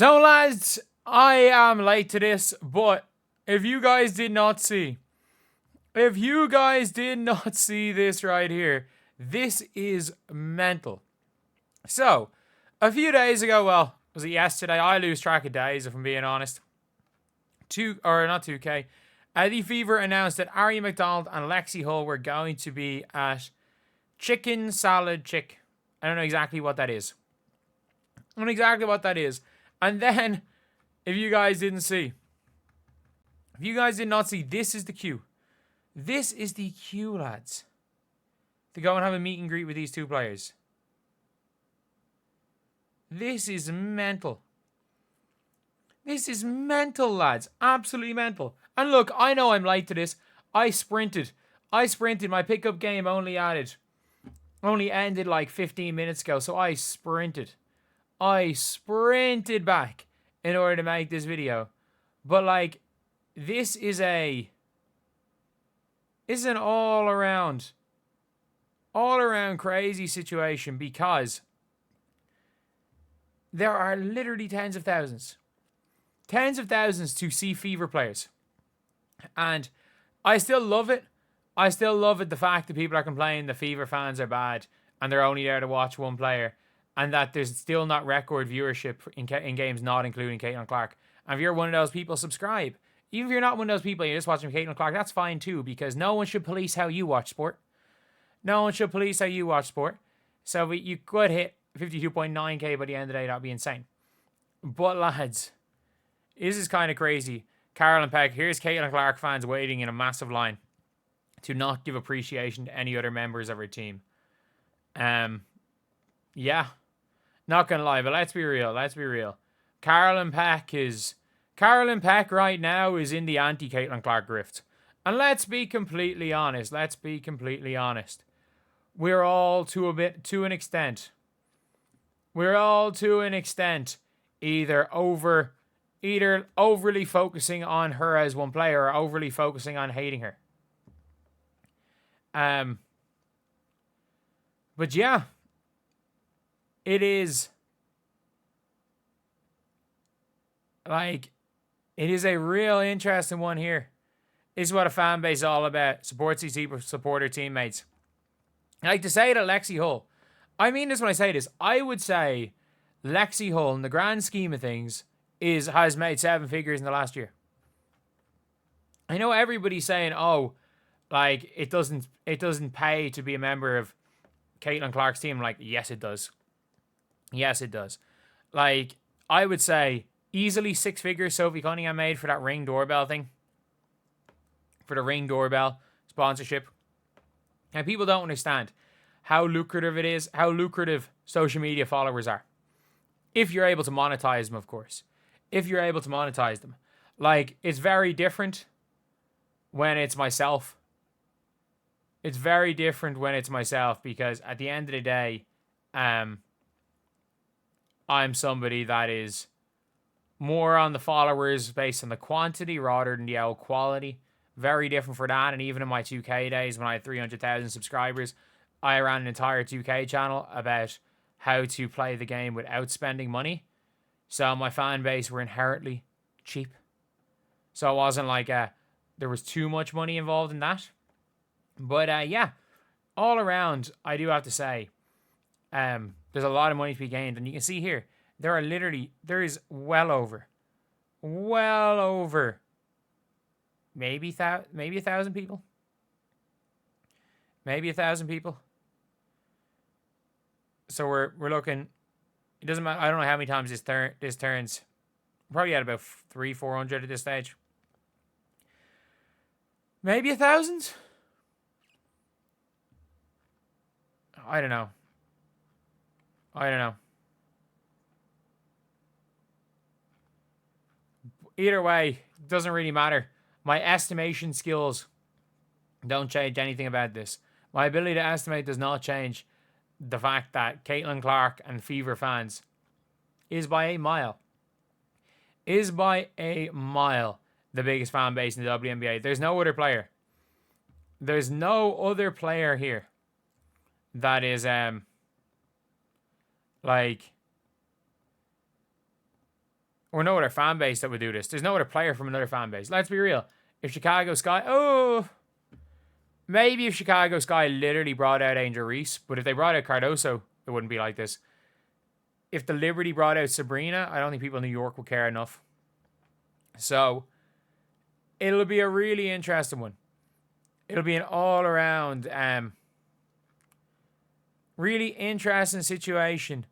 So, lads, I am late to this, but if you guys did not see this right here, this is mental. So, a few days ago, well, was it yesterday? I lose track of days, if I'm being honest. Not 2K. The Fever announced that Ari McDonald and Lexi Hull were going to be at Chicken Salad Chick. I don't know exactly what that is. And then, if you guys did not see, this is the queue. This is the queue, lads, to go and have a meet and greet with these two players. This is mental. This is mental, lads. Absolutely mental. And look, I know I'm late to this. I sprinted. My pickup game only ended like 15 minutes ago, so I sprinted. I sprinted back in order to make this video. But like, this is an all-around crazy situation, because there are literally tens of thousands to see Fever players. And I still love it. The fact that people are complaining the Fever fans are bad and they're only there to watch one player, and that there's still not record viewership in games not including Caitlin Clark. And if you're one of those people, subscribe. Even if you're not one of those people, you're just watching Caitlin Clark, that's fine too, because no one should police how you watch sport. So you could hit 52.9k by the end of the day. That'd be insane. But lads, this is kind of crazy. Carol and Peg, here's Caitlin Clark fans waiting in a massive line to not give appreciation to any other members of her team. Yeah. Not gonna lie, but let's be real. Carolyn Peck right now is in the anti-Caitlin Clark grift. And let's be completely honest. We're all to an extent, either overly focusing on her as one player or overly focusing on hating her. But yeah, it is a real interesting one here. This is what a fan base is all about. Support her teammates. I like to say that Lexi Hull, I mean this when I say this, I would say Lexi Hull, in the grand scheme of things, has made 7 figures in the last year. I know everybody's saying, it doesn't pay to be a member of Caitlin Clark's team. Like, yes, it does. Like, I would say easily 6 figures Sophie Cunningham made for that Ring doorbell thing. For the Ring doorbell sponsorship. And people don't understand how lucrative it is, how lucrative social media followers are. If you're able to monetize them, of course. Like, it's very different when it's myself. Because at the end of the day, I'm somebody that is more on the followers based on the quantity rather than the quality. Very different for that. And even in my 2K days when I had 300,000 subscribers, I ran an entire 2K channel about how to play the game without spending money. So my fan base were inherently cheap. So it wasn't like there was too much money involved in that. But yeah, all around, I do have to say, there's a lot of money to be gained. And you can see here, there is well over, maybe 1,000 people. So we're looking. It doesn't matter. I don't know how many times this turns. Probably at about 300-400 at this stage. Maybe 1,000. I don't know. Either way, doesn't really matter. My estimation skills don't change anything about this. My ability to estimate does not change the fact that Caitlin Clark and Fever fans is by a mile the biggest fan base in the WNBA. There's no other player here that is like or no other fan base that would do this. There's no other player from another fan base. Let's be real. If Chicago Sky, maybe if Chicago Sky literally brought out Angel Reese, but if they brought out Cardoso, it wouldn't be like this. If the Liberty brought out Breanna, I don't think people in New York would care enough. So it'll be a really interesting one. It'll be an all-around, really interesting situation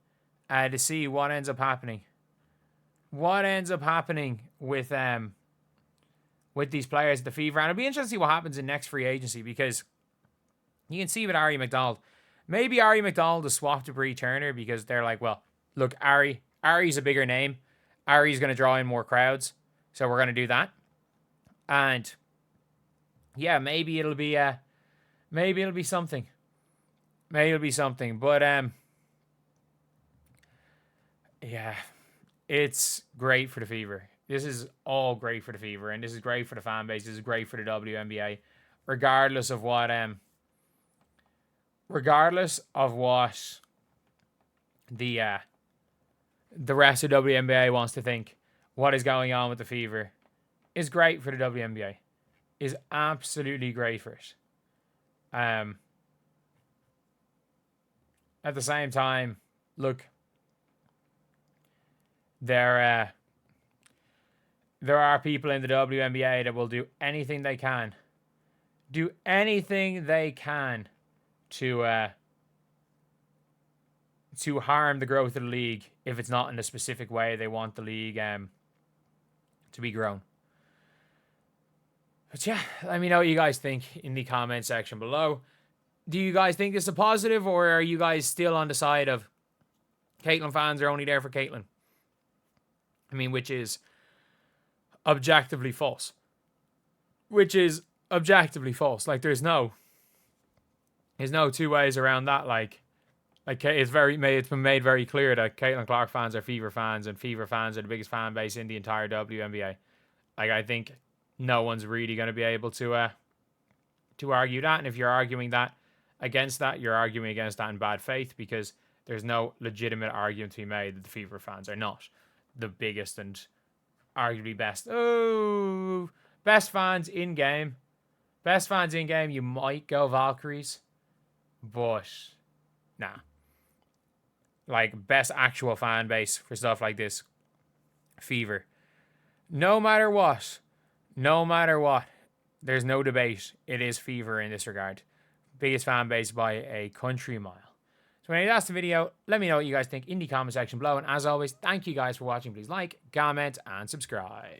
to see what ends up happening. What ends up happening with these players at the Fever. And it'll be interesting to see what happens in next free agency, because you can see with Ari McDonald. Maybe Ari McDonald is swapped to Bree Turner because they're like, well, look, Ari's a bigger name. Ari's going to draw in more crowds. So we're going to do that. And yeah, maybe it'll be something. Maybe it'll be something. But yeah, it's great for the Fever. This is all great for the Fever, and this is great for the fan base. This is great for the WNBA, regardless of what the rest of WNBA wants to think. What is going on with the Fever is great for the WNBA. Is absolutely great for it. At the same time, look, there are people in the WNBA that will do anything they can. Do anything they can to harm the growth of the league if it's not in a specific way they want the league to be grown. But yeah, let me know what you guys think in the comment section below. Do you guys think this is a positive, or are you guys still on the side of Caitlin fans are only there for Caitlin? I mean, which is objectively false. Like, there's no two ways around that. Like it's been made very clear that Caitlin Clark fans are Fever fans, and Fever fans are the biggest fan base in the entire WNBA. Like, I think no one's really going to be able to argue that. And if you're arguing that against that, you're arguing against that in bad faith, because there's no legitimate argument to be made that the Fever fans are not the biggest and arguably best fans in game. Best fans in game, you might go Valkyries, but nah. Like, best actual fan base for stuff like this, Fever. No matter what, there's no debate. It is Fever in this regard. Biggest fan base by a country mile. So anyway, that's the video. Let me know what you guys think in the comment section below. And as always, thank you guys for watching. Please like, comment, and subscribe.